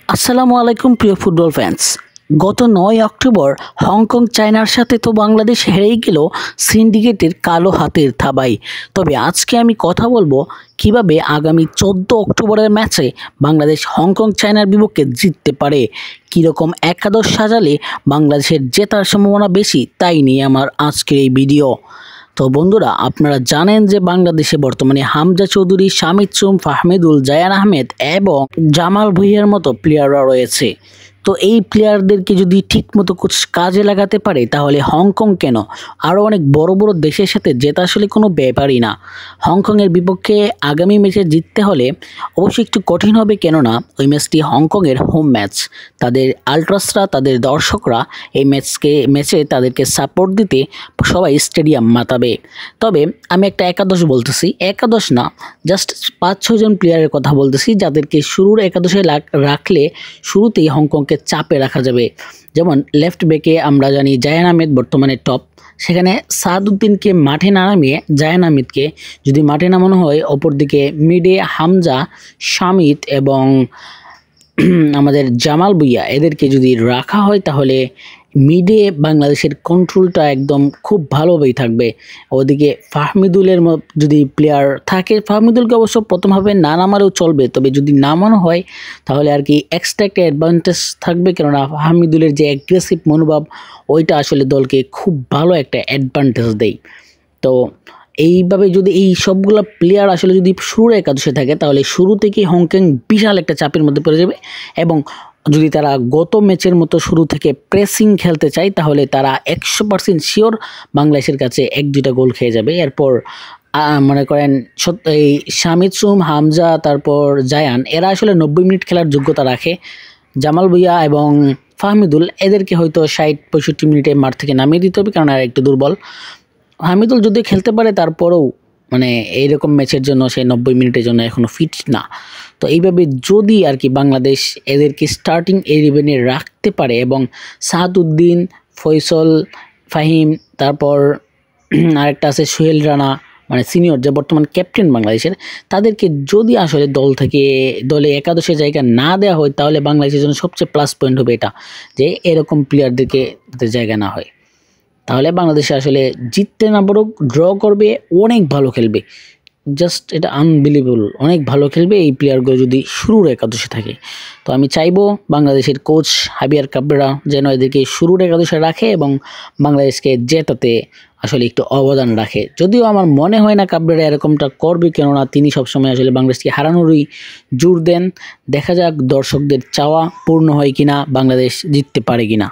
আসসালামু আলাইকুম প্রিয় ফুটবল ফ্যান্স। গত ৯ অক্টোবর হংকং চায়নার সাথে তো বাংলাদেশ হেরেই গেল সিন্ডিকেটের কালো হাতের থাবায়। তবে আজকে আমি কথা বলবো কিভাবে আগামী ১৪ অক্টোবরের ম্যাচে বাংলাদেশ হংকং চায়নার বিপক্ষে জিততে পারে, কীরকম একাদশ সাজালে বাংলাদেশের জেতার সম্ভাবনা বেশি, তাই নিয়ে আমার আজকের এই ভিডিও। তো বন্ধুরা, আপনারা জানেন যে বাংলাদেশে বর্তমানে হামজা চৌধুরী, শামিদ চুম, ফাহমিদুল, জায়ান আহমেদ এবং জামাল ভুঁইয়ার মতো প্লেয়াররা রয়েছে। তো এই প্লেয়ারদেরকে যদি ঠিকমতো কাজে লাগাতে পারে তাহলে হংকং কেন, আরও অনেক বড় বড় দেশের সাথে জেতা আসলে কোনো ব্যাপারই না। হংকংয়ের বিপক্ষে আগামী ম্যাচে জিততে হলে অবশ্যই একটু কঠিন হবে, কেননা ওই ম্যাচটি হংকংয়ের হোম ম্যাচ। তাদের আল্ট্রাসরা, তাদের দর্শকরা এই ম্যাচে তাদেরকে সাপোর্ট দিতে সবাই স্টেডিয়াম মাতাবে। তবে আমি একটা একাদশ বলতেছি, একাদশ না, জাস্ট ৫-৬ জন প্লেয়ারের কথা বলতেছি যাদেরকে শুরুর একাদশে রাখলে শুরুতেই হংকংকে চাপে রাখা যাবে। যেমন লেফট ব্যাকে আমরা জানি জায়ান আহমেদ বর্তমানে টপ, সেখানে সাদউদ্দিনকে মাঠে না নামিয়ে জায়ান আহমেদকে যদি মাঠে নামানো হয়, অপরদিকে মিডে হামজা, শামিদ এবং আমাদের জামাল ভুঁইয়া এদেরকে যদি রাখা হয় তাহলে মিডে বাংলাদেশের কন্ট্রোলটা একদম খুব ভালোভাবেই থাকবে। ওদিকে ফাহমিদুলের যদি প্লেয়ার থাকে, ফাহমিদুলকে অবশ্য প্রথমভাবে না নামালেও চলবে, তবে যদি নামানো হয় তাহলে আর কি এক্সট্রা একটা অ্যাডভান্টেজ থাকবে, কেননা ফাহমিদুলের যে অ্যাগ্রেসিভ মনোভাব ওইটা আসলে দলকে খুব ভালো একটা অ্যাডভান্টেজ দেয়। তো এইভাবে যদি এই সবগুলো প্লেয়ার আসলে যদি শুরুর একাদশে থাকে তাহলে শুরু থেকেই হংকং বিশাল একটা চাপের মধ্যে পড়ে যাবে, এবং যদি তারা গত ম্যাচের মতো শুরু থেকে প্রেসিং খেলতে চায় তাহলে তারা ১০০% শিওর বাংলাদেশের কাছে ১-২টা গোল খেয়ে যাবে। এরপর মনে করেন এই শামিদ চুম, হামজা, তারপর জায়ান, এরা আসলে ৯০ মিনিট খেলার যোগ্যতা রাখে। জামাল ভুঁইয়া এবং ফাহমিদুল এদেরকে হয়তো ৬০-৬৫ মিনিটে মাঠ থেকে নামিয়ে দিতে হবে, কারণ এরা একটু দুর্বল। হামিদুল যদি খেলতে পারে তারপরেও মানে এইরকম ম্যাচের জন্য সে ৯০ মিনিটের জন্য এখনও ফিট না। তো এইভাবে যদি আর কি বাংলাদেশ এদেরকে স্টার্টিং 11-এ রাখতে পারে এবং সাদউদ্দিন, ফয়সল, ফাহিম, তারপর আরেকটা আছে সোহেল রানা, মানে সিনিয়র যে বর্তমান ক্যাপ্টেন বাংলাদেশের, তাদেরকে যদি আসলে দলে একাদশে জায়গা না দেওয়া হয় তাহলে বাংলাদেশের জন্য সবচেয়ে প্লাস পয়েন্ট হবে এটা, যে এরকম প্লেয়ারদেরকে জায়গা না হয়। তাহলে বাংলাদেশে আসলে জিততে না পারুক, ড্র করবে, অনেক ভালো খেলবে, জাস্ট এটা আনবিলিভেবল, অনেক ভালো খেলবে এই প্লেয়ারগুলো যদি শুরুর একাদশে থাকে। তো আমি চাইবো বাংলাদেশের কোচ হাবিয়ার কাবরেরা যেন এদেরকে শুরুর একাদশে রাখে এবং বাংলাদেশকে জেতাতে আসলে একটু অবদান রাখে। যদিও আমার মনে হয় না কাবরেরা এরকমটা করবে, কেননা তিনি সবসময় আসলে বাংলাদেশকে হারানোরই জোর দেন। দেখা যাক দর্শকদের চাওয়া পূর্ণ হয় কিনা, বাংলাদেশ জিততে পারে কিনা।